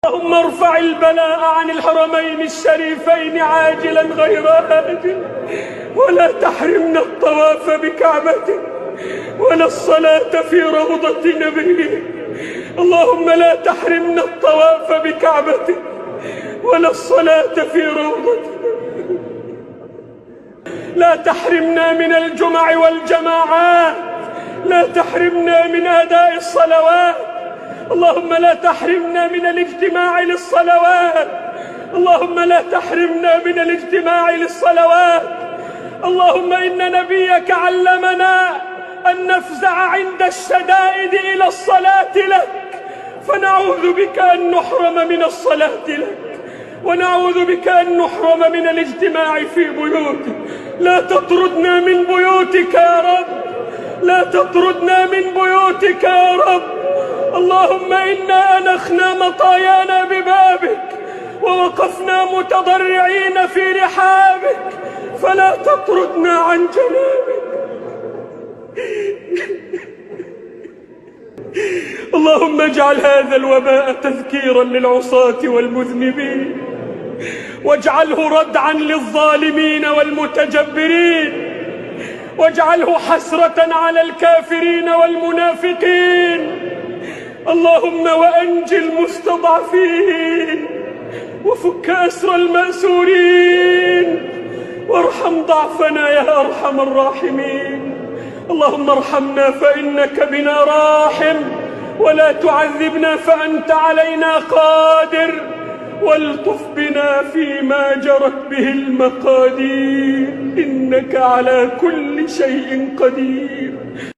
اللهم ارفع البلاء عن الحرمين الشريفين عاجلا غير آجل، ولا تحرمنا الطواف بكعبته ولا الصلاة في روضة نبيه. اللهم لا تحرمنا الطواف بكعبته ولا الصلاة في روضته. لا تحرمنا من الجمع والجماعات، لا تحرمنا من أداء الصلوات. اللهم لا تحرمنا من الاجتماع للصلوات، اللهم لا تحرمنا من الاجتماع للصلوات. اللهم إن نبيك علمنا أن نفزع عند الشدائد إلى الصلاة لك، فنعوذ بك أن نحرم من الصلاة لك، ونعوذ بك أن نحرم من الاجتماع في بيوتك. لا تطردنا من بيوتك يا رب، لا تطردنا من بيوتك يا رب. اللهم إنا أنخنا مطايانا ببابك ووقفنا متضرعين في رحابك، فلا تطردنا عن جنابك. اللهم اجعل هذا الوباء تذكيرا للعصاة والمذنبين، واجعله ردعا للظالمين والمتجبرين، واجعله حسرة على الكافرين والمنافقين. اللهم وأنج المستضعفين، وفك أسر المأسورين، وارحم ضعفنا يا أرحم الراحمين. اللهم ارحمنا فإنك بنا راحم، ولا تعذبنا فأنت علينا قادر، والطف بنا فيما جرت به المقادير، إنك على كل شيء قدير.